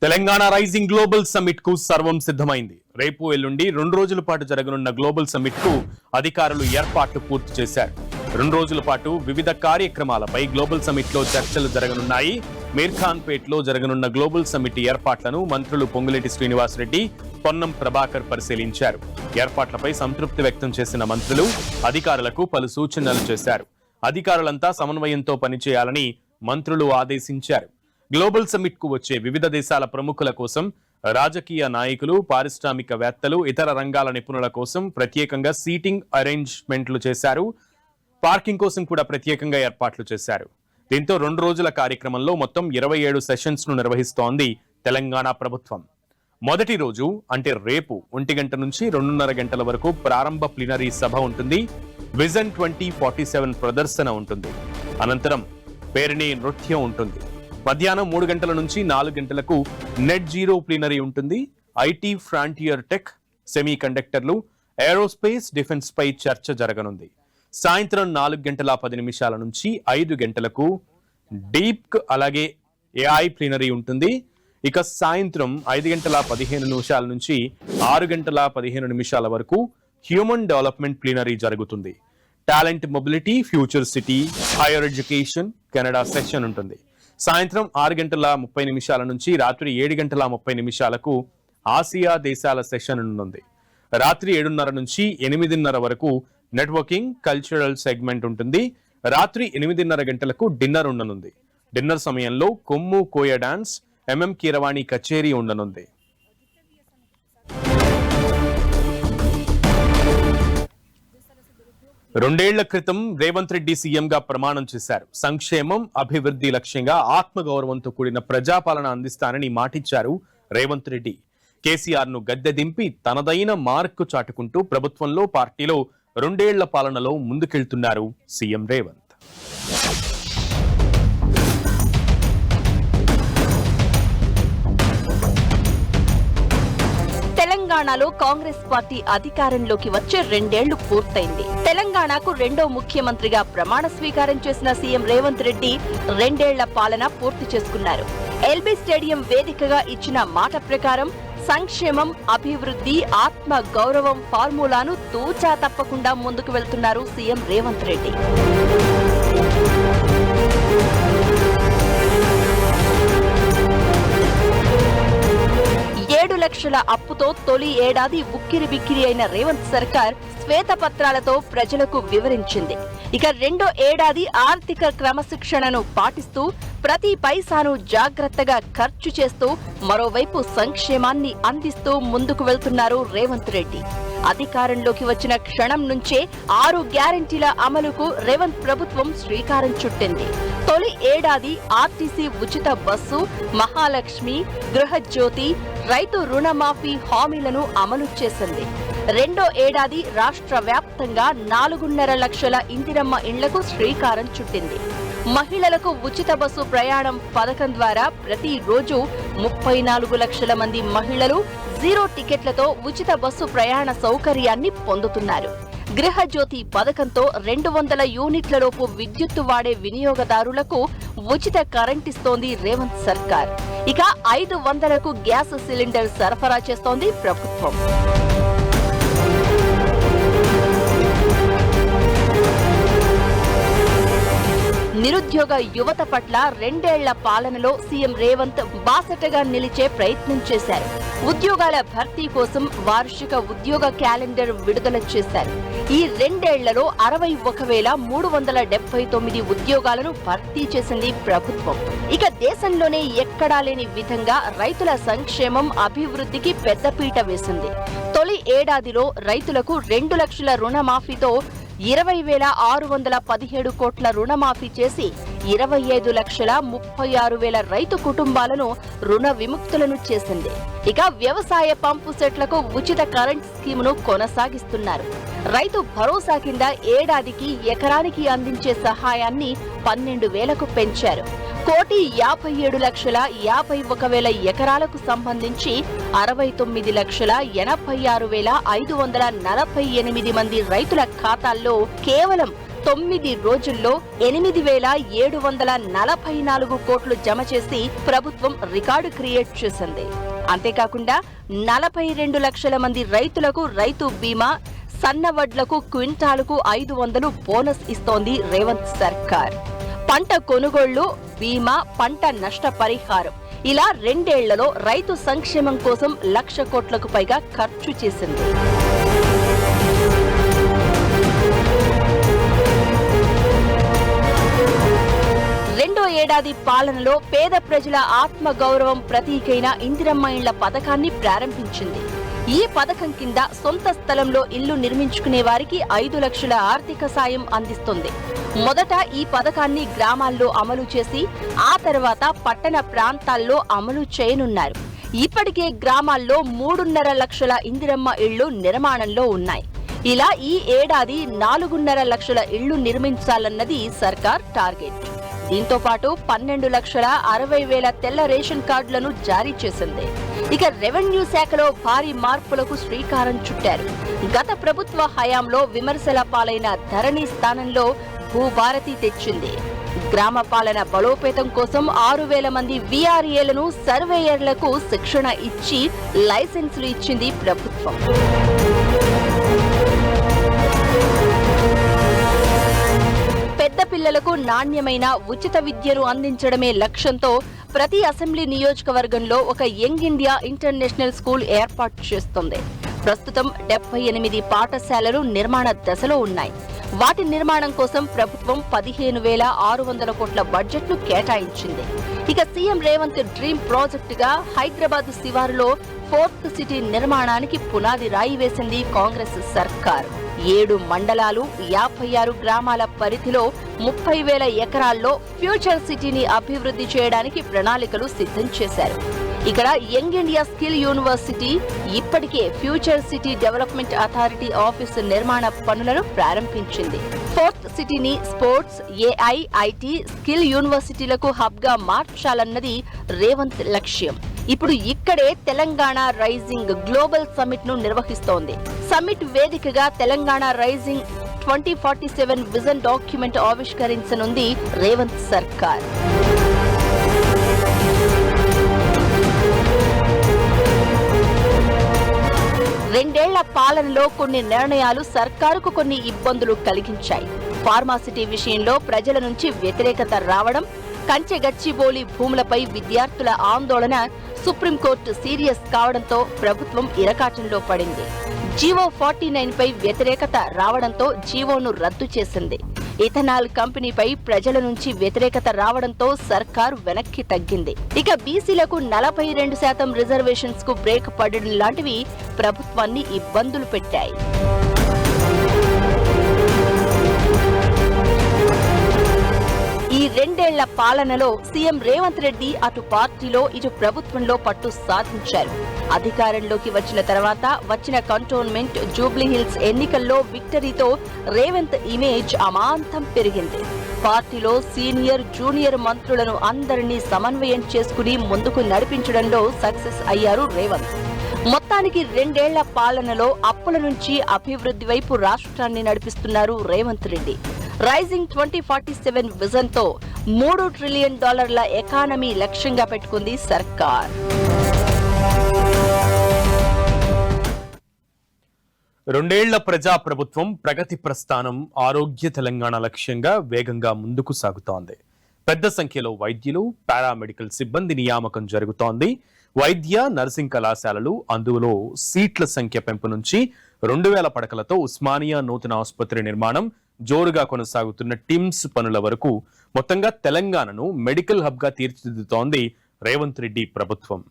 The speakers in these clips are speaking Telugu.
తెలంగాణ రైజింగ్ గ్లోబల్ సమ్మిట్ కు సర్వం సిద్ధమైంది. రేపు ఎల్లుండి 2 రోజుల పాటు జరగనున్న గ్లోబల్ సమ్మిట్ కు అధికారులు ఏర్పాట్లు పూర్తి చేశారు. 2 రోజుల పాటు వివిధ కార్యక్రమాలపై గ్లోబల్ సమ్మిట్ లో చర్చలు జరగనున్నాయి. మీర్ఖాన్పేట్ లో జరగనున్న గ్లోబల్ సమ్మిట్ ఏర్పాట్లను మంత్రులు పొంగులేటి శ్రీనివాసరెడ్డి, పొన్నం ప్రభాకర్ పరిశీలించారు. ఏర్పాట్లపై సంతృప్తి వ్యక్తం చేసిన మంత్రులు అధికారులకు పలు సూచనలు చేశారు. అధికారులంతా సమన్వయంతో పనిచేయాలని మంత్రులు ఆదేశించారు. గ్లోబల్ సమ్మిట్ కు వచ్చే వివిధ దేశాల ప్రముఖుల కోసం, రాజకీయ నాయకులు, పారిశ్రామికవేత్తలు, ఇతర రంగాల నిపుణుల కోసం ప్రత్యేకంగా సీటింగ్ అరేంజ్మెంట్లు చేశారు. పార్కింగ్ కోసం కూడా ప్రత్యేకంగా ఏర్పాట్లు చేశారు. దీంతో 2 రోజుల కార్యక్రమంలో మొత్తం 27 సెషన్స్ ను నిర్వహిస్తోంది తెలంగాణ ప్రభుత్వం. మొదటి రోజు అంటే రేపు 1 గంట నుంచి 2:30 గంటల వరకు ప్రారంభ ప్లీనరీ సభ ఉంటుంది. విజన్ 2047 ప్రదర్శన ఉంటుంది. అనంతరం పేరిణి నృత్యం ఉంటుంది. మధ్యాహ్నం 3 గంటల నుంచి 4 గంటలకు నెట్ జీరో ప్లీనరీ ఉంటుంది. ఐటీ, ఫ్రాంటియర్ టెక్, సెమీ కండక్టర్లు, ఏరోస్పేస్, డిఫెన్స్ పై చర్చ జరగనుంది. సాయంత్రం 4 గంటల 10 నిమిషాల నుంచి 5 గంటలకు డీప్ అలాగే ఏఐ ప్లీనరీ ఉంటుంది. ఇక సాయంత్రం 5 గంటల 15 నిమిషాల నుంచి 6 గంటల 15 నిమిషాల వరకు హ్యూమన్ డెవలప్మెంట్ ప్లీనరీ జరుగుతుంది. Talent mobility, future city, higher education, Canada session ఉంటుంది. సాయంత్రం 6 గంటల 30 నిమిషాల నుంచి రాత్రి 7 గంటల 30 నిమిషాలకు ఆసియా దేశాల సెషన్ ఉంటుంది. రాత్రి 7:30 నుంచి 8:30 వరకు నెట్వర్కింగ్, కల్చరల్ సెగ్మెంట్ ఉంటుంది. రాత్రి 8:30 గంటలకు డిన్నర్ ఉండనుంది. డిన్నర్ సమయంలో కొమ్ము కోయ డాన్స్, ఎంఎం కీరవాణి కచేరీ ఉండనుంది. రెండేళ్ల క్రితం రేవంత్ రెడ్డి సీఎంగా ప్రమాణం చేశారు. సంక్షేమం, అభివృద్ధి లక్ష్యంగా ఆత్మగౌరవంతో కూడిన ప్రజాపాలన అందిస్తానని మాటిచ్చారు రేవంత్ రెడ్డి. కేసీఆర్ ను గద్దె దింపి తనదైన మార్కు చాటుకుంటూ ప్రభుత్వంలో, పార్టీలో 2 ఏళ్ల పాలనలో ముందుకెళ్తున్నారు సీఎం రేవంత్. తెలంగాణలో కాంగ్రెస్ పార్టీ అధికారంలోకి వచ్చే 2 ఏళ్లు పూర్తయింది. తెలంగాణకు 2వ ముఖ్యమంత్రిగా ప్రమాణ స్వీకారం చేసిన సీఎం రేవంత్ రెడ్డి 2 ఏళ్ల పాలన పూర్తి చేసుకున్నారు. ఎల్బీ స్టేడియం వేదికగా ఇచ్చిన మాట ప్రకారం సంక్షేమం, అభివృద్ధి, ఆత్మ గౌరవం ఫార్ములాను తూచా తప్పకుండా ముందుకు వెళ్తున్నారు సీఎం రేవంత్ రెడ్డి. 7 లక్షల అప్పుతో తొలి ఏడాది ఉక్కిరి బిక్కిరి అయిన రేవంత్ సర్కార్ శ్వేతపత్రాలతో ప్రజలకు వివరించింది. ఇక 2వ ఏడాది ఆర్థిక క్రమశిక్షణను పాటిస్తూ ప్రతి పైసాను జాగ్రత్తగా ఖర్చు చేస్తూ మరోవైపు సంక్షేమాన్ని అందిస్తూ ముందుకు వెళ్తున్నారు రేవంత్ రెడ్డి. అధికారంలోకి వచ్చిన క్షణం నుంచే 6 గ్యారెంటీల అమలుకు రేవంత్ ప్రభుత్వం శ్రీకారం చుట్టింది. తొలి ఏడాది ఆర్టీసీ ఉచిత బస్సు, మహాలక్ష్మి, గృహజ్యోతి, రైతు రుణమాఫీ హామీలను అమలు చేసింది. 2వ ఏడాది రాష్ట్ర వ్యాప్తంగా 4.5 లక్షల ఇందిరమ్మ ఇండ్లకు శ్రీకారం చుట్టింది. మహిళలకు ఉచిత బస్సు ప్రయాణం పథకం ద్వారా ప్రతిరోజు 34 లక్షల మంది మహిళలు 0 టికెట్లతో ఉచిత బస్సు ప్రయాణ సౌకర్యాన్ని పొందుతున్నారు. గృహజ్యోతి పథకంతో 200 యూనిట్లలోపు విద్యుత్తు వాడే వినియోగదారులకు ఉచిత కరెంటిస్తోంది రేవంత్ సర్కార్. ఇక 500కు గ్యాస్ సిలిండర్ సరఫరా చేస్తోంది ప్రభుత్వం. నిరుద్యోగ యువత పట్ల 2 ఏళ్ల పాలనలో సీఎం రేవంత్ బాసటగా నిలిచే ప్రయత్నం చేశారు. ఉద్యోగాల భర్తీ కోసం వార్షిక ఉద్యోగ క్యాలెండర్ విడుదల చేశారు. ఈ 2 ఏళ్లలో 61,379 ఉద్యోగాలను భర్తీ చేసింది ప్రభుత్వం. ఇక దేశంలోనే ఎక్కడా లేని విధంగా రైతుల సంక్షేమం, అభివృద్ధికి పెద్దపీట వేసింది. తొలి ఏడాదిలో రైతులకు 2 లక్షల రుణమాఫీతో 20,617 కోట్ల రుణమాఫీ చేసి 25,36,000 రైతు కుటుంబాలను రుణ విముక్తులను చేసింది. ఇక వ్యవసాయ పంపు సెట్లకు ఉచిత కరెంట్ స్కీమును కొనసాగిస్తున్నారు. రైతు భరోసా కింద ఏడాదికి ఎకరానికి అందించే సహాయాన్ని 12,000కు పెంచారు. 1,57,51,000 ఎకరాలకు సంబంధించి 69,86,548 మంది రైతుల ఖాతాల్లో కేవలం 9 రోజుల్లో 8,744 కోట్లు జమ చేసి ప్రభుత్వం రికార్డు క్రియేట్ చేసింది. అంతేకాకుండా 42 లక్షల మంది రైతులకు రైతు బీమా, సన్నవడ్లకు క్వింటాలుకు 500 బోనస్ ఇస్తోంది రేవంత్ సర్కార్. పంట కొనుగోళ్లు, బీమా, పంట నష్ట పరిహారం ఇలా 2 ఏళ్లలో రైతు సంక్షేమం కోసం 1,00,000 కోట్లకు పైగా ఖర్చు చేసింది. రెండో ఏడాది పాలనలో పేద ప్రజల ఆత్మ గౌరవం ప్రతీకైన ఇందిరమ్మ ఇళ్ల పథకాన్ని ప్రారంభించింది. ఈ పథకం కింద సొంత స్థలంలో ఇల్లు నిర్మించుకునే వారికి 5 లక్షల ఆర్థిక సాయం అందిస్తుంది. మొదట ఈ పథకాన్ని గ్రామాల్లో అమలు చేసి ఆ తర్వాత పట్టణ ప్రాంతాల్లో అమలు చేయనున్నారు. ఇప్పటికే గ్రామాల్లో 3.5 లక్షల ఇందిరమ్మ ఇళ్లు నిర్మాణంలో ఉన్నాయి. ఇలా ఈ ఏడాది 4.5 లక్షల ఇళ్లు నిర్మించాలన్నది సర్కార్ టార్గెట్. దీంతో పాటు 12,60,000 తెల్ల రేషన్ కార్డులను జారీ చేసింది. ఇక రెవెన్యూ శాఖలో భారీ మార్పులకు శ్రీకారం చుట్టారు. గత ప్రభుత్వ హయాంలో విమర్శల పాలైన ధరణి స్థానంలో భూభారతి తెచ్చింది. గ్రామ పాలన బలోపేతం కోసం 6,000 మంది వీఆర్ఏలను, సర్వేయర్లకు శిక్షణ ఇచ్చి లైసెన్సులు ఇచ్చింది ప్రభుత్వం. పెద్ద పిల్లలకు నాణ్యమైన ఉచిత విద్యను అందించడమే లక్ష్యంతో ప్రతి అసెంబ్లీ నియోజకవర్గంలో ఒక యంగ్ ఇండియా ఇంటర్నేషనల్ స్కూల్ ఏర్పాటు చేస్తుంది. ప్రస్తుతం 78 పాఠశాలలు నిర్మాణ దశలో ఉన్నాయి. వాటి నిర్మాణం కోసం ప్రభుత్వం 15,600 కోట్ల బడ్జెట్ను కేటాయించింది. ఇక సీఎం రేవంత్ డ్రీమ్ ప్రాజెక్టుగా హైదరాబాద్ శివారులో 4th సిటీ నిర్మాణానికి పునాది రాయి వేసింది కాంగ్రెస్ సర్కార్. 7 మండలాలు, 56 గ్రామాల పరిధిలో 30,000 ఎకరాల్లో ఫ్యూచర్ సిటీని అభివృద్ధి చేయడానికి ప్రణాళికలు సిద్ధం చేశారు. ఇక్కడ యంగ్ ఇండియా స్కిల్ యూనివర్సిటీ ఇప్పటికే future city development authority office నిర్మాణ పనులను ప్రారంభించింది. 4th సిటీని స్పోర్ట్స్, ఏఐ, ఐటీ, స్కిల్ యూనివర్సిటీలకు హబ్ గా మార్చాలన్నది రేవంత్ లక్ష్యం. ఇప్పుడు ఇక్కడే తెలంగాణ రైజింగ్ గ్లోబల్ సమ్మిట్ ను నిర్వహిస్తోంది. సమ్మిట్ వేదికగా తెలంగాణ రైజింగ్ 2047 విజన్ డాక్యుమెంట్ ఆవిష్కరించనుంది రేవంత్ సర్కార్. రెండేళ్ల పాలనలో కొన్ని నిర్ణయాలు సర్కారుకు కొన్ని ఇబ్బందులు కలిగించాయి. ఫార్మాసిటీ విషయంలో ప్రజల నుంచి వ్యతిరేకత రావడం, కంచె గచ్చిబౌలి భూములపై విద్యార్థుల ఆందోళన సుప్రీంకోర్టు సీరియస్ కావడంతో ప్రభుత్వం ఇరకాటంలో పడింది. జీవో 49 పై వ్యతిరేకత రావడంతో జీవోను రద్దు చేసింది. ఇథనాల్ కంపెనీపై ప్రజల నుంచి వ్యతిరేకత రావడంతో సర్కారు వెనక్కి తగ్గింది. ఇక బీసీలకు 42% రిజర్వేషన్స్ కు బ్రేక్ పడడం లాంటివి ప్రభుత్వాన్ని ఇబ్బందులు పెట్టాయి. ఈ రెండేళ్ల పాలనలో సీఎం రేవంత్ రెడ్డి అటు పార్టీలో ఇటు ప్రభుత్వంలో పట్టు సాధించారు. అధికారంలోకి వచ్చిన తర్వాత వచ్చిన కంటోన్మెంట్, జూబ్లీహిల్స్ ఎన్నికల్లో విక్టరీతో రేవంత్ ఇమేజ్ అమాంతం పెరిగింది. పార్టీలో సీనియర్, జూనియర్ మంత్రులను అందరినీ సమన్వయం చేసుకుని ముందుకు నడిపించడంలో సక్సెస్ అయ్యారు రేవంత్. మొత్తానికి రెండేళ్ల పాలనలో అప్పుల నుంచి అభివృద్ధి వైపు రాష్ట్రాన్ని నడిపిస్తున్నారు రేవంత్ రెడ్డి. రైజింగ్ 2047 విజన్ తో $3 ట్రిలియన్ ఎకానమీ లక్ష్యంగా పెట్టుకుంది సర్కార్. రెండేళ్ల ప్రజాప్రభుత్వం ప్రగతి ప్రస్థానం ఆరోగ్య తెలంగాణ లక్ష్యంగా వేగంగా ముందుకు సాగుతోంది. పెద్ద సంఖ్యలో వైద్యులు, పారామెడికల్ సిబ్బంది నియామకం జరుగుతోంది. వైద్య, నర్సింగ్ కళాశాలలు, అందులో సీట్ల సంఖ్య పెంపు నుంచి 2,000 పడకలతో ఉస్మానియా నూతన ఆసుపత్రి నిర్మాణం, జోరుగా కొనసాగుతున్న టిమ్స్ పనుల వరకు మొత్తంగా తెలంగాణను మెడికల్ హబ్ గా తీర్చిదిద్దుతోంది రేవంత్ రెడ్డి ప్రభుత్వం.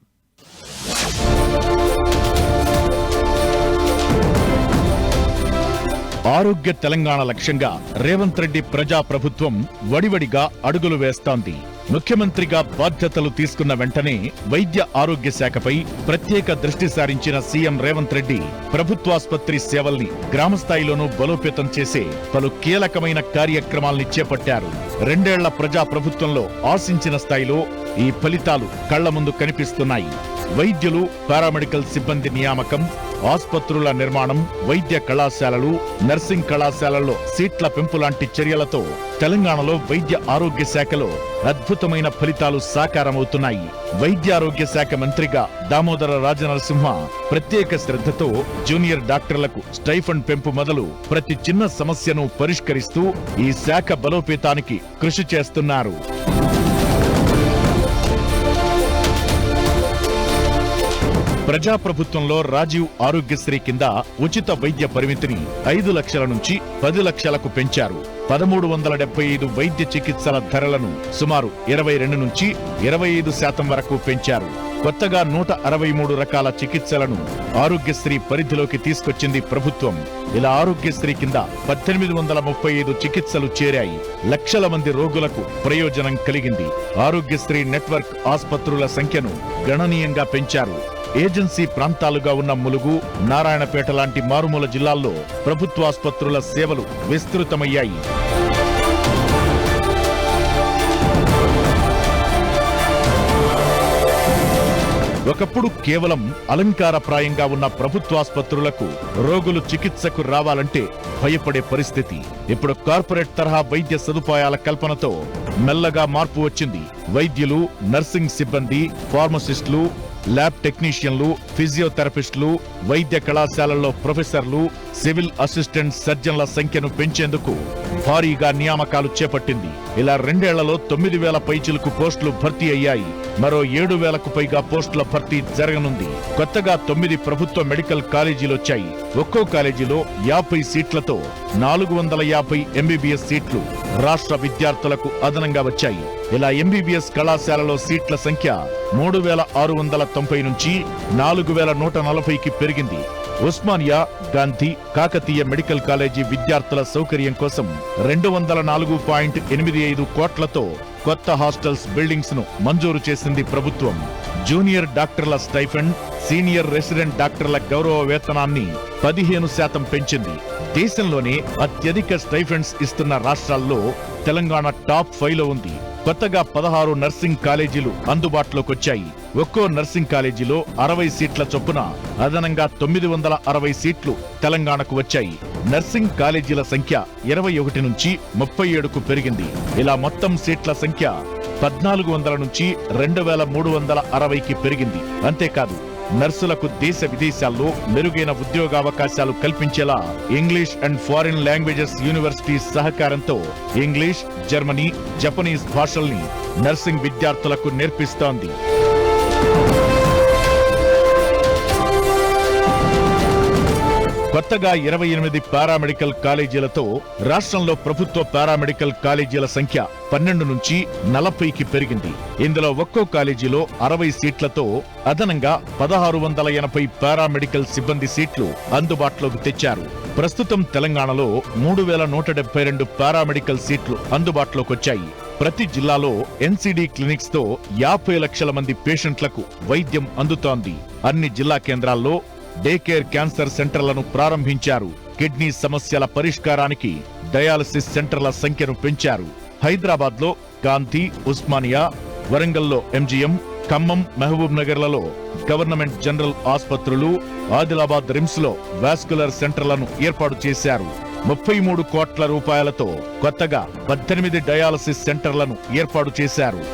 ఆరోగ్య తెలంగాణ లక్ష్యంగా రేవంత్ రెడ్డి ప్రజా ప్రభుత్వం వడివడిగా అడుగులు వేస్తోంది. ముఖ్యమంత్రిగా బాధ్యతలు తీసుకున్న వెంటనే వైద్య ఆరోగ్య శాఖపై ప్రత్యేక దృష్టి సారించిన సీఎం రేవంత్ రెడ్డి ప్రభుత్వాసుపత్రి సేవల్ని గ్రామస్థాయిలోనూ బలోపేతం చేసే పలు కీలకమైన కార్యక్రమాల్ని చేపట్టారు. రెండేళ్ల ప్రజా ప్రభుత్వంలో ఆశించిన స్థాయిలో ఈ ఫలితాలు కళ్ల ముందు కనిపిస్తున్నాయి. వైద్యులు, పారామెడికల్ సిబ్బంది నియామకం, ఆసుపత్రుల నిర్మాణం, వైద్య కళాశాలలు, నర్సింగ్ కళాశాలల్లో సీట్ల పెంపు లాంటి చర్యలతో తెలంగాణలో వైద్య ఆరోగ్య శాఖలో అద్భుతమైన ఫలితాలు సాకారమవుతున్నాయి. వైద్య ఆరోగ్య శాఖ మంత్రిగా దామోదర రాజనరసింహ ప్రత్యేక శ్రద్ధతో జూనియర్ డాక్టర్లకు స్టైఫండ్ పెంపు మొదలు ప్రతి చిన్న సమస్యను పరిష్కరిస్తూ ఈ శాఖ బలోపేతానికి కృషి చేస్తున్నారు. ప్రజాప్రభుత్వంలో రాజీవ్ ఆరోగ్యశ్రీ కింద ఉచిత వైద్య పరిమితిని 5 లక్షల నుంచి 10 లక్షలకు పెంచారు. 1375 వైద్య చికిత్సల ధరలను సుమారు 22 నుంచి 25% వరకు పెంచారు. కొత్తగా 163 రకాల చికిత్సలను ఆరోగ్యశ్రీ పరిధిలోకి తీసుకొచ్చింది ప్రభుత్వం. ఇలా ఆరోగ్యశ్రీ కింద 1835 చికిత్సలు చేరాయి. లక్షల మంది రోగులకు ప్రయోజనం కలిగింది. ఆరోగ్యశ్రీ నెట్వర్క్ ఆసుపత్రుల సంఖ్యను గణనీయంగా పెంచారు. ఏజెన్సీ ప్రాంతాలుగా ఉన్న ములుగు, నారాయణపేట లాంటి మారుమూల జిల్లాల్లో ప్రభుత్వాసుపత్రుల సేవలు విస్తృతమయ్యాయి. ఒకప్పుడు కేవలం అలంకారప్రాయంగా ఉన్న ప్రభుత్వాసుపత్రులకు రోగులు చికిత్సకు రావాలంటే భయపడే పరిస్థితి. ఇప్పుడు కార్పొరేట్ తరహా వైద్య సదుపాయాల కల్పనతో మెల్లగా మార్పు వచ్చింది. వైద్యులు, నర్సింగ్ సిబ్బంది, ఫార్మసిస్టులు, ల్యాబ్ టెక్నీషియన్లు, ఫిజియోథెరపిస్టులు, వైద్య కళాశాలల్లో ప్రొఫెసర్లు, సివిల్ అసిస్టెంట్ సర్జన్ల సంఖ్యను పెంచేందుకు భారీగా నియామకాలు చేపట్టింది. ఇలా 2 ఏళ్లలో 9,000 పైచిలకు పోస్టులు భర్తీ అయ్యాయి. మరో 7,000కు పైగా పోస్టుల భర్తీ జరగనుంది. కొత్తగా 9 ప్రభుత్వ మెడికల్ కాలేజీలొచ్చాయి. ఒక్కో కాలేజీలో 50 సీట్లతో 450 ఎంబీబీఎస్ సీట్లు రాష్ట్ర విద్యార్థులకు అదనంగా వచ్చాయి. ఇలా ఎంబీబీఎస్ కళాశాలలో సీట్ల సంఖ్య 3,690 నుంచి 4,140కి పెరిగింది. ఉస్మానియా, గాంధీ, కాకతీయ మెడికల్ కాలేజీ విద్యార్థుల సౌకర్యం కోసం 204.85 కోట్లతో కొత్త హాస్టల్స్ బిల్డింగ్స్ ను మంజూరు చేసింది ప్రభుత్వం. జూనియర్ డాక్టర్ల స్టైఫండ్, సీనియర్ రెసిడెంట్ డాక్టర్ల గౌరవ వేతనాన్ని 15% పెంచింది. దేశంలోనే అత్యధిక స్టైఫండ్స్ ఇస్తున్న రాష్ట్రాల్లో తెలంగాణ టాప్ 5లో ఉంది. కొత్తగా 16 నర్సింగ్ కాలేజీలు అందుబాటులోకొచ్చాయి. ఒక్కో నర్సింగ్ కాలేజీలో 60 సీట్ల చొప్పున అదనంగా 960 సీట్లు తెలంగాణకు వచ్చాయి. నర్సింగ్ కాలేజీల సంఖ్య 21 నుంచి 37కు పెరిగింది. ఇలా మొత్తం సీట్ల సంఖ్య 1400 నుంచి 2,360కి పెరిగింది. అంతేకాదు, నర్సులకు దేశ విదేశాల్లో మెరుగైన ఉద్యోగావకాశాలు కల్పించేలా English and foreign languages university సహకారంతో ఇంగ్లీష్, జర్మనీ, జపనీస్ భాషల్ని నర్సింగ్ విద్యార్థులకు నేర్పిస్తోంది. కొత్తగా 28 పారామెడికల్ కాలేజీలతో రాష్ట్రంలో ప్రభుత్వ పారామెడికల్ కాలేజీల సంఖ్య 12 నుంచి 40కి పెరిగింది. ఇందులో ఒక్కో కాలేజీలో 60 సీట్లతో అదనంగా 1680 పారామెడికల్ సిబ్బంది సీట్లు అందుబాటులోకి తెచ్చారు. ప్రస్తుతం తెలంగాణలో 3,172 పారామెడికల్ సీట్లు అందుబాటులోకొచ్చాయి. ప్రతి జిల్లాలో ఎన్సీడీ క్లినిక్స్ తో 50 లక్షల మంది పేషెంట్లకు వైద్యం అందుతోంది. అన్ని జిల్లా కేంద్రాల్లో డే కేర్ క్యాన్సర్ సెంటర్లను ప్రారంభించారు. కిడ్నీ సమస్యల పరిష్కారానికి డయాలసిస్ సెంటర్ల సంఖ్యను పెంచారు. హైదరాబాద్ లో గాంధీ, ఉస్మానియా, వరంగల్లో ఎంజీఎం, ఖమ్మం, మహబూబ్ నగర్లలో గవర్నమెంట్ జనరల్ ఆసుపత్రులు, ఆదిలాబాద్ రిమ్స్ లో వాస్కులర్ సెంటర్లను ఏర్పాటు చేశారు. 33 కోట్ల రూపాయలతో కొత్తగా 18 డయాలసిస్ సెంటర్లను ఏర్పాటు చేశారు.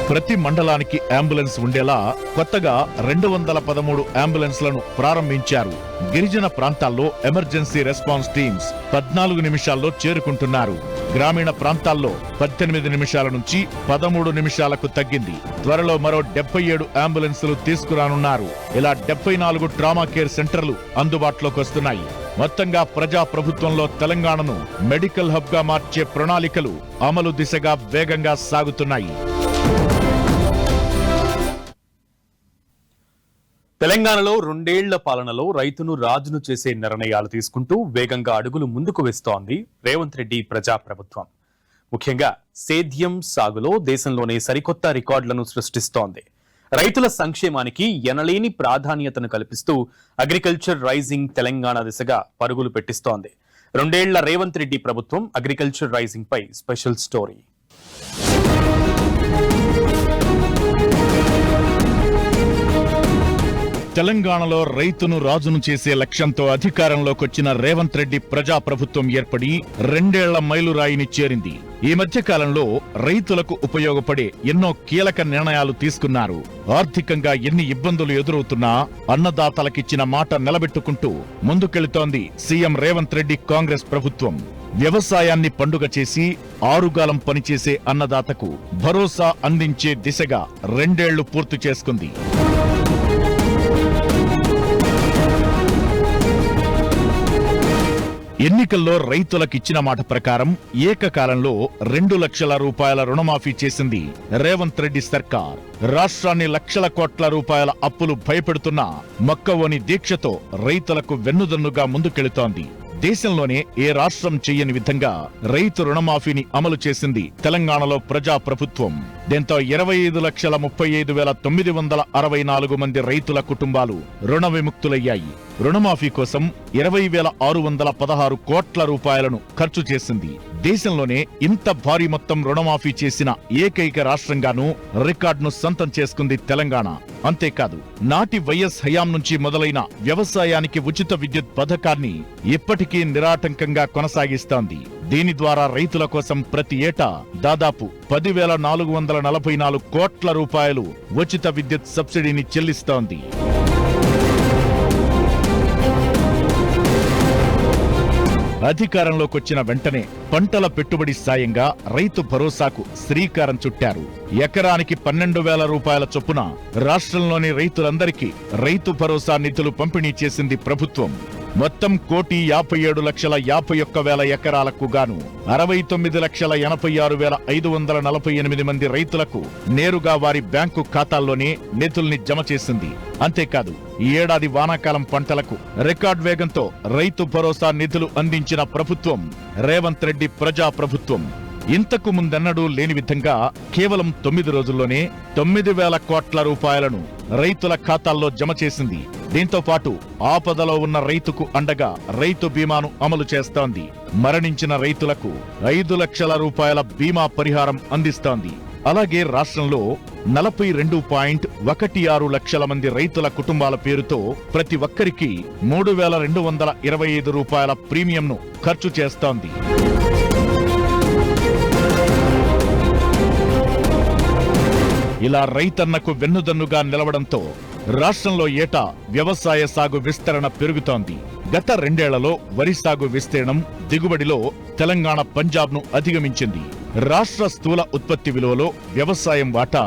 ప్రతి మండలానికి అంబులెన్స్ ఉండేలా కొత్తగా 213 అంబులెన్స్లను ప్రారంభించారు. గిరిజన ప్రాంతాల్లో ఎమర్జెన్సీ రెస్పాన్స్ టీమ్స్ 14 నిమిషాల్లో చేరుకుంటున్నారు. గ్రామీణ ప్రాంతాల్లో 18 నిమిషాల నుంచి 13 నిమిషాలకు తగ్గింది. త్వరలో మరో 77 అంబులెన్సులు తీసుకురానున్నారు. ఇలా 74 ట్రామా కేర్ సెంటర్లు అందుబాటులోకి వస్తున్నాయి. మొత్తంగా ప్రజా ప్రభుత్వంలో తెలంగాణను మెడికల్ హబ్ గా మార్చే ప్రణాళికలు అమలు దిశగా వేగంగా సాగుతున్నాయి. తెలంగాణలో 2 ఏళ్ల పాలనలో రైతును రాజును చేసే నిర్ణయాలు తీసుకుంటూ వేగంగా అడుగులు ముందుకు వేస్తోంది రేవంత్ రెడ్డి ప్రజాప్రభుత్వం. ముఖ్యంగా సేద్యం సాగులో దేశంలోనే సరికొత్త రికార్డులను సృష్టిస్తోంది. రైతుల సంక్షేమానికి ఎనలేని ప్రాధాన్యతను కల్పిస్తూ అగ్రికల్చర్ రైజింగ్ తెలంగాణ దిశగా పరుగులు పెట్టిస్తోంది. 2 ఏళ్ల రేవంత్ రెడ్డి ప్రభుత్వం అగ్రికల్చర్ రైజింగ్ పై స్పెషల్ స్టోరీ. తెలంగాణలో రైతును రాజును చేసే లక్ష్యంతో అధికారంలోకొచ్చిన రేవంత్ రెడ్డి ప్రజాప్రభుత్వం ఏర్పడి 2 ఏళ్ల మైలురాయిని చేరింది. ఈ మధ్య కాలంలో రైతులకు ఉపయోగపడే ఎన్నో కీలక నిర్ణయాలు తీసుకున్నారు. ఆర్థికంగా ఎన్ని ఇబ్బందులు ఎదురవుతున్నా అన్నదాతలకిచ్చిన మాట నిలబెట్టుకుంటూ ముందుకెళుతోంది సీఎం రేవంత్ రెడ్డి కాంగ్రెస్ ప్రభుత్వం. వ్యవసాయాన్ని పండుగ చేసి ఆరుగాలం పనిచేసే అన్నదాతకు భరోసా అందించే దిశగా 2 ఏళ్లు పూర్తి చేసుకుంది. ఎన్నికల్లో రైతులకిచ్చిన మాట ప్రకారం ఏకకాలంలో 2 లక్షల రూపాయల రుణమాఫీ చేసింది రేవంత్ రెడ్డి సర్కార్. రాష్ట్రాన్ని లక్షల కోట్ల రూపాయల అప్పులు భయపెడుతున్నా మొక్కవోని దీక్షతో రైతులకు వెన్నుదన్నుగా ముందుకెళుతోంది. దేశంలోనే ఏ రాష్ట్రం చెయ్యని విధంగా రైతు రుణమాఫీని అమలు చేసింది తెలంగాణలో ప్రజాప్రభుత్వం. దీంతో 25,35,964 మంది రైతుల కుటుంబాలు రుణ విముక్తులయ్యాయి. రుణమాఫీ కోసం 20,616 కోట్ల రూపాయలను ఖర్చు చేసింది. దేశంలోనే ఇంత భారీ మొత్తం రుణమాఫీ చేసిన ఏకైక రాష్ట్రంగానూ రికార్డును సొంతం చేసుకుంది తెలంగాణ. అంతేకాదు, నాటి వైఎస్ హయాం నుంచి మొదలైన వ్యవసాయానికి ఉచిత విద్యుత్ పథకాన్ని ఇప్పటికీ నిరాటంకంగా కొనసాగిస్తోంది. దీని ద్వారా రైతుల కోసం ప్రతి ఏటా దాదాపు 10,444 కోట్ల రూపాయలు ఉచిత విద్యుత్ సబ్సిడీని చెల్లిస్తోంది. అధికారంలోకొచ్చిన వెంటనే పంటల పెట్టుబడి సాయంగా రైతు భరోసాకు శ్రీకారం చుట్టారు. ఎకరానికి 12,000 రూపాయల చొప్పున రాష్ట్రంలోని రైతులందరికీ రైతు భరోసా నిధులు పంపిణీ చేసింది ప్రభుత్వం. మొత్తం 1,57,51,000 ఎకరాలకు గాను 69,86,548 మంది రైతులకు నేరుగా వారి బ్యాంకు ఖాతాల్లోనే నిధుల్ని జమ చేసింది. అంతేకాదు, ఈ ఏడాది వానాకాలం పంటలకు రికార్డ్ వేగంతో రైతు భరోసా నిధులు అందించిన ప్రభుత్వం రేవంత్ రెడ్డి ప్రజాప్రభుత్వం. ఇంతకు ముందెన్నడూ లేని విధంగా కేవలం 9 రోజుల్లోనే 9,000 కోట్ల రూపాయలను రైతుల ఖాతాల్లో జమ చేసింది. దీంతో పాటు ఆపదలో ఉన్న రైతుకు అండగా రైతు బీమాను అమలు చేస్తోంది. మరణించిన రైతులకు 5 లక్షల రూపాయల బీమా పరిహారం అందిస్తోంది. అలాగే రాష్ట్రంలో 42.16 లక్షల మంది రైతుల కుటుంబాల పేరుతో ప్రతి ఒక్కరికి 3,225 రూపాయల ప్రీమియంను ఖర్చు చేస్తోంది. ఇలా రైతన్నకు వెన్నుదన్నుగా నిలవడంతో రాష్ట్రంలో ఏటా వ్యవసాయ సాగు విస్తరణ పెరుగుతోంది. గత 2 ఏళ్లలో వరి సాగు విస్తీర్ణం, దిగుబడిలో తెలంగాణ పంజాబ్ను అధిగమించింది. రాష్ట్ర స్థూల ఉత్పత్తి విలువలో వ్యవసాయం వాటా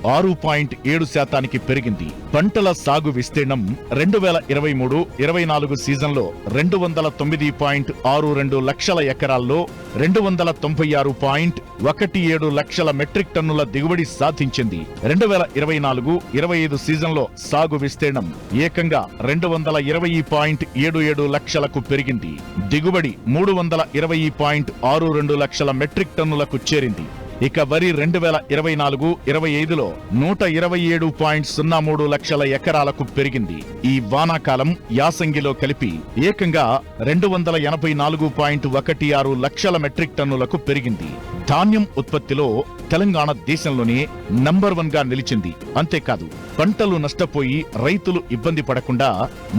6.7% పెరిగింది. పంటల సాగు విస్తీర్ణం 2023-24 సీజన్లో 209.62 లక్షల ఎకరాల్లో 296.17 లక్షల మెట్రిక్ టన్నుల దిగుబడి సాధించింది. 2024-25 సీజన్లో సాగు విస్తీర్ణం ఏకంగా 220.77 లక్షలకు పెరిగింది. దిగుబడి 320.62 లక్షల మెట్రిక్ టన్నులకు చేరింది. ఇక వరి 2024-25లో 127.03 లక్షల ఎకరాలకు పెరిగింది. ఈ వానాకాలం యాసంగిలో కలిపి ఏకంగా 284.16 లక్షల మెట్రిక్ టన్నులకు పెరిగింది. ధాన్యం ఉత్పత్తిలో తెలంగాణ దేశంలోనే నంబర్ 1 గా నిలిచింది. అంతేకాదు, పంటలు నష్టపోయి రైతులు ఇబ్బంది పడకుండా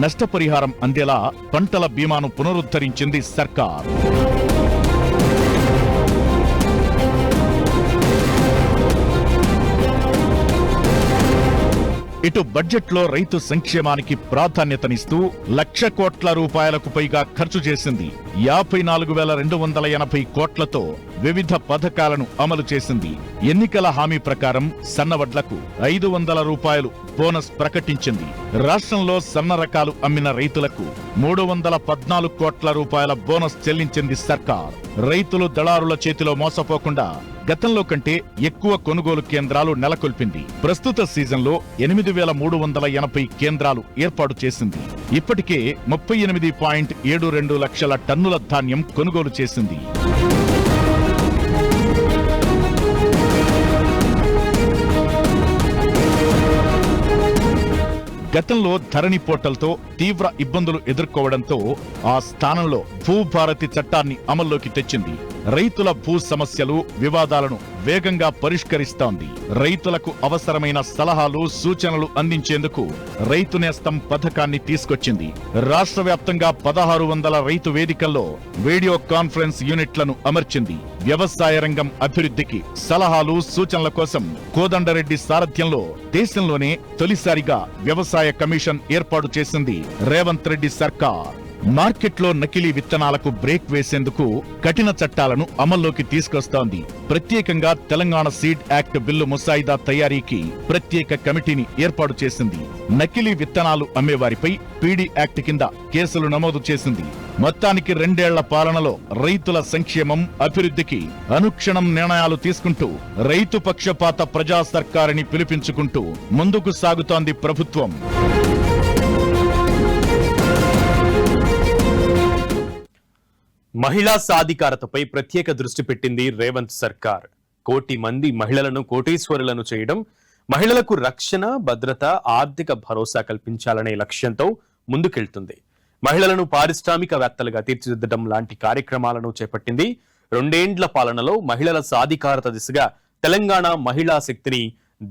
నష్టపరిహారం అందేలా పంటల బీమాను పునరుద్ధరించింది సర్కార్. ఇటు బడ్జెట్లో రైతు సంక్షేమానికి ప్రాధాన్యతనిస్తూ 1,00,000 కోట్ల రూపాయలకు పైగా ఖర్చు చేసింది. 54,280 కోట్లతో వివిధ పథకాలను అమలు చేసింది. ఎన్నికల హామీ ప్రకారం సన్నవడ్లకు 500 రూపాయలు బోనస్ ప్రకటించింది. రాష్ట్రంలో సన్న రకాలు అమ్మిన రైతులకు 314 కోట్ల రూపాయల బోనస్ చెల్లించింది సర్కార్. రైతులు దళారుల చేతిలో మోసపోకుండా గతంలో కంటే ఎక్కువ కొనుగోలు కేంద్రాలు నెలకొల్పింది. ప్రస్తుత సీజన్లో 8,380 కేంద్రాలు ఏర్పాటు చేసింది. ఇప్పటికే 38.72 లక్షల టన్నుల ధాన్యం కొనుగోలు చేసింది. గతంలో ధరణి పోర్టల్తో తీవ్ర ఇబ్బందులు ఎదుర్కోవడంతో ఆ స్థానంలో భూభారతి చట్టాన్ని అమల్లోకి తెచ్చింది. రైతుల భూ సమస్యలు, వివాదాలను వేగంగా పరిష్కరిస్తోంది. రైతులకు అవసరమైన సలహాలు, సూచనలు అందించేందుకు రైతు నేస్తం పథకాన్ని తీసుకొచ్చింది. రాష్ట్ర వ్యాప్తంగా 1600 రైతు వేదికల్లో వీడియో కాన్ఫరెన్స్ యూనిట్లను అమర్చింది. వ్యవసాయ రంగం అభివృద్ధికి సలహాలు, సూచనల కోసం కోదండరెడ్డి సారథ్యంలో దేశంలోనే తొలిసారిగా వ్యవసాయ కమిషన్ ఏర్పాటు చేసింది రేవంత్ రెడ్డి సర్కార్. మార్కెట్లో నకిలీ విత్తనాలకు బ్రేక్ వేసేందుకు కఠిన చట్టాలను అమల్లోకి తీసుకొస్తోంది. ప్రత్యేకంగా తెలంగాణ సీడ్ యాక్ట్ బిల్లు ముసాయిదా తయారీకి ప్రత్యేక కమిటీని ఏర్పాటు చేసింది. నకిలీ విత్తనాలు అమ్మేవారిపై పీడీ యాక్ట్ కింద కేసులు నమోదు చేసింది. మొత్తానికి 2 ఏళ్ల పాలనలో రైతుల సంక్షేమం, అభివృద్ధికి అనుక్షణం నిర్ణయాలు తీసుకుంటూ రైతు పక్షపాత ప్రజా సర్కారుని పిలిపించుకుంటూ ముందుకు సాగుతోంది ప్రభుత్వం. మహిళా సాధికారతపై ప్రత్యేక దృష్టి పెట్టింది రేవంత్ సర్కార్. 1 కోటి మంది మహిళలను కోటీశ్వరులను చేయడం, మహిళలకు రక్షణ, భద్రత, ఆర్థిక భరోసా కల్పించాలనే లక్ష్యంతో ముందుకెళ్తుంది. మహిళలను పారిశ్రామికవేత్తలుగా తీర్చిదిద్దడం లాంటి కార్యక్రమాలను చేపట్టింది. 2 ఏండ్ల పాలనలో మహిళల సాధికారత దిశగా తెలంగాణ మహిళా శక్తిని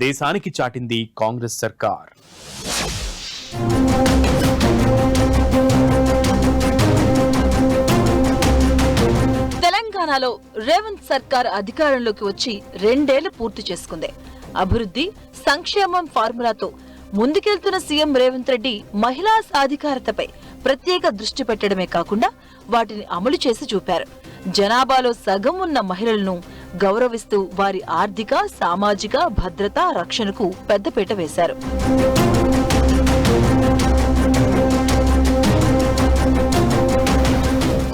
దేశానికి చాటింది కాంగ్రెస్ సర్కార్. తెలంగాణలో రేవంత్ సర్కార్ అధికారంలోకి వచ్చి 2 ఏళ్లు పూర్తి చేసుకుంది. అభివృద్ధి, సంక్షేమం ఫార్ములాతో ముందుకెళ్తున్న సీఎం రేవంత్ రెడ్డి మహిళా సాధికారతపై ప్రత్యేక దృష్టి పెట్టడమే కాకుండా వాటిని అమలు చేసి చూపారు. జనాభాలో సగం ఉన్న మహిళలను గౌరవిస్తూ వారి ఆర్థిక, సామాజిక భద్రత, రక్షణకు పెద్దపీట వేశారు.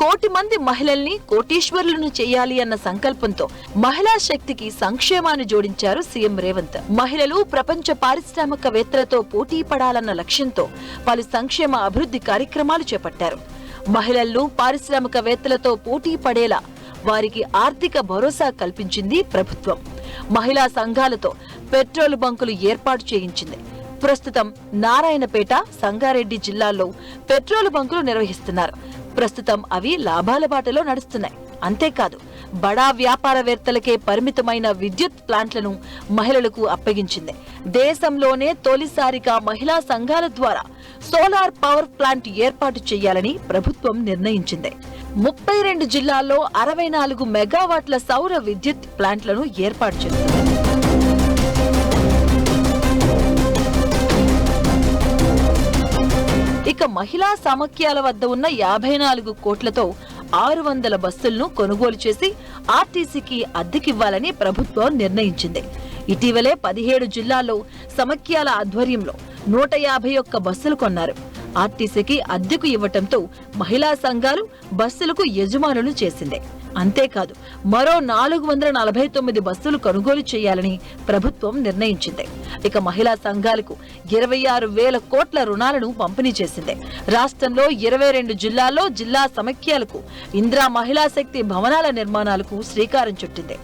కోటి మంది మహిళల్ని కోటీశ్వరులను చేయాలి అన్న సంకల్పంతో మహిళా శక్తికి సంక్షేమాన్ని జోడించారు సీఎం రేవంత్. మహిళలు ప్రపంచ పారిశ్రామికవేత్తలతో పోటీ పడాలన్న లక్ష్యంతో పలు సంక్షేమ అభివృద్ధి కార్యక్రమాలు చేపట్టారు. మహిళలు పారిశ్రామికవేత్తలతో పోటీ పడేలా వారికి ఆర్థిక భరోసా కల్పించింది ప్రభుత్వం. మహిళా సంఘాలతో పెట్రోల్ బంకులు ఏర్పాటు చేయించింది. ప్రస్తుతం నారాయణపేట, సంగారెడ్డి జిల్లాల్లో పెట్రోల్ బంకులు నిర్వహిస్తున్నారు. ప్రస్తుతం అవి లాభాల బాటలో నడుస్తున్నాయి. అంతేకాదు, బడా వ్యాపారవేత్తలకే పరిమితమైన విద్యుత్ ప్లాంట్లను మహిళలకు అప్పగించింది. దేశంలోనే తొలిసారిగా మహిళా సంఘాల ద్వారా సోలార్ పవర్ ప్లాంట్ ఏర్పాటు చేయాలని ప్రభుత్వం నిర్ణయించింది. 32 జిల్లాల్లో 64 మెగావాట్ల సౌర విద్యుత్ ప్లాంట్లను ఏర్పాటు చేస్తుంది. ఇక మహిళా సమాఖ్యల వద్ద ఉన్న 54 కోట్లతో 600 బస్సులను కొనుగోలు చేసి ఆర్టీసీకి అద్దెకివ్వాలని ప్రభుత్వం నిర్ణయించింది. ఇటీవలే 17 జిల్లాల్లో సమాఖ్యల ఆధ్వర్యంలో 151 బస్సులు కొన్నారు. ఆర్టీసీకి అద్దెకు ఇవ్వటంతో మహిళా సంఘాలు బస్సులకు యజమానులు చేసింది. అంతేకాదు, మరో 449 బస్సులు కొనుగోలు చేయాలని ప్రభుత్వం నిర్ణయించింది. ఇక మహిళా సంఘాలకు 26,000 కోట్ల రుణాలను పంపిణీ చేసింది. రాష్ట్రంలో 22 జిల్లాల్లో జిల్లా సమాఖ్యలకు ఇందిరా మహిళా శక్తి భవనాల నిర్మాణాలకు శ్రీకారం చుట్టింది.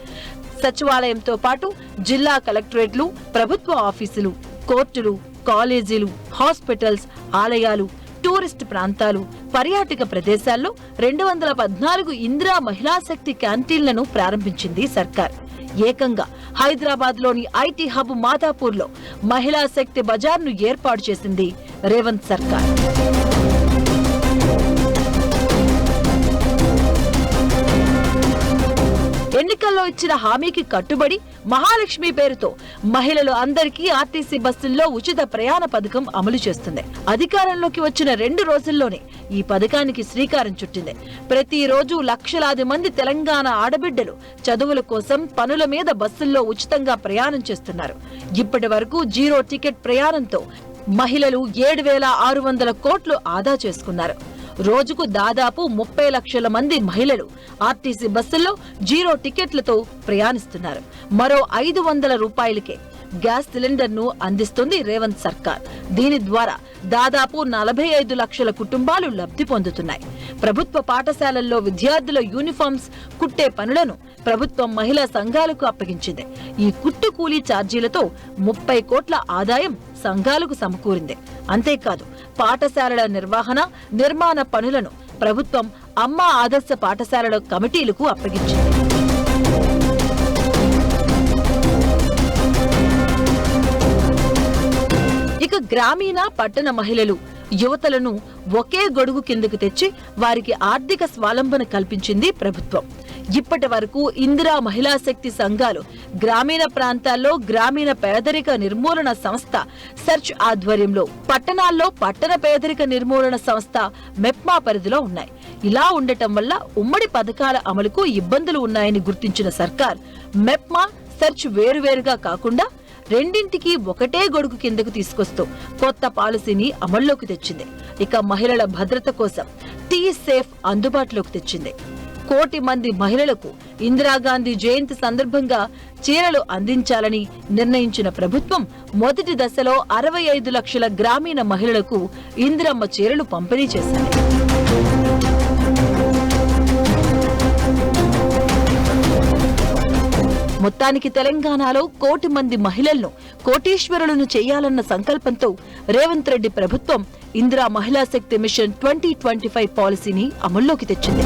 సచివాలయంతో పాటు జిల్లా కలెక్టరేట్లు, ప్రభుత్వ ఆఫీసులు, కోర్టులు, కాలేజీలు, హాస్పిటల్స్, ఆలయాలు, టూరిస్ట్ ప్రాంతాలు, పర్యాటక ప్రదేశాల్లో 214 ఇందిరా మహిళా శక్తి క్యాంటీన్లను ప్రారంభించింది సర్కార్. ఏకంగా హైదరాబాద్ లోని ఐటీ హబ్ మాదాపూర్ లో మహిళా శక్తి బజార్ను ఏర్పాటు చేసింది రేవంత్ సర్కార్. ఎన్నికల్లో ఇచ్చిన హామీకి కట్టుబడి మహాలక్ష్మి పేరుతో మహిళలు అందరికీ ఆర్టీసీ బస్సుల్లో ఉచిత ప్రయాణ పథకం అమలు చేస్తుంది. అధికారంలోకి వచ్చిన 2 రోజుల్లోనే ఈ పథకానికి శ్రీకారం చుట్టింది. ప్రతిరోజు లక్షలాది మంది తెలంగాణ ఆడబిడ్డలు చదువుల కోసం పనుల మీద బస్సుల్లో ఉచితంగా ప్రయాణం చేస్తున్నారు. ఇప్పటి వరకు 0 టికెట్ ప్రయాణంతో మహిళలు 7,600 కోట్లు ఆదా చేసుకున్నారు. రోజుకు దాదాపు 30 లక్షల మంది మహిళలు ఆర్టీసీ బస్సుల్లో 0 టికెట్లతో ప్రయాణిస్తున్నారు. మరో 500 రూపాయలకే గ్యాస్ సిలిండర్ ను అందిస్తుంది రేవంత్ సర్కార్. దీని ద్వారా దాదాపు 45 లక్షల కుటుంబాలు లబ్ధి పొందుతున్నాయి. ప్రభుత్వ పాఠశాలల్లో విద్యార్థుల యూనిఫామ్స్ కుట్టే పనులను ప్రభుత్వం మహిళా సంఘాలకు అప్పగించింది. ఈ కుట్టు కూలీ ఛార్జీలతో 30 కోట్ల ఆదాయం సంఘాలకు సమకూరింది. అంతేకాదు, పాఠశాలల నిర్వహణ, నిర్మాణ పనులను ప్రభుత్వం అమ్మ ఆదర్శ పాఠశాలల కమిటీలకు అప్పగించింది. ఇక గ్రామీణ పట్టణ మహిళలు యువతలను ఒకే గొడుగు కిందకు తెచ్చి వారికి ఆర్థిక స్వాలంబన కల్పించింది ప్రభుత్వం. ఇప్పటి వరకు ఇందిరా మహిళా శక్తి సంఘాలు గ్రామీణ ప్రాంతాల్లో గ్రామీణ పేదరిక నిర్మూలన సంస్థ సెర్చ్ ఆధ్వర్యంలో, పట్టణాల్లో పట్టణ పేదరిక నిర్మూలన సంస్థ మెప్మా పరిధిలో ఉన్నాయి. ఇలా ఉండటం వల్ల ఉమ్మడి పథకాల అమలుకు ఇబ్బందులు ఉన్నాయని గుర్తించిన సర్కార్ మెప్మా, సెర్చ్ వేరువేరుగా కాకుండా రెండింటికి ఒకటే గొడుగు కిందకు తీసుకొస్తూ కొత్త పాలసీని అమల్లోకి తెచ్చింది. ఇక మహిళల భద్రత కోసం టీ సేఫ్ అందుబాటులోకి తెచ్చింది. 1 కోటి మంది మహిళలకు ఇందిరాగాంధీ జయంతి సందర్భంగా చీరలు అందించాలని నిర్ణయించిన ప్రభుత్వం మొదటి దశలో 65 లక్షల గ్రామీణ మహిళలకు ఇందిరమ్మ చీరలు పంపిణీ చేశారు. మొత్తానికి తెలంగాణలో 1 కోటి మంది మహిళలను కోటీశ్వరులను చేయాలన్న సంకల్పంతో రేవంత్ రెడ్డి ప్రభుత్వం ఇందిరా మహిళా శక్తి మిషన్ 2025 పాలసీని అమల్లోకి తెచ్చింది.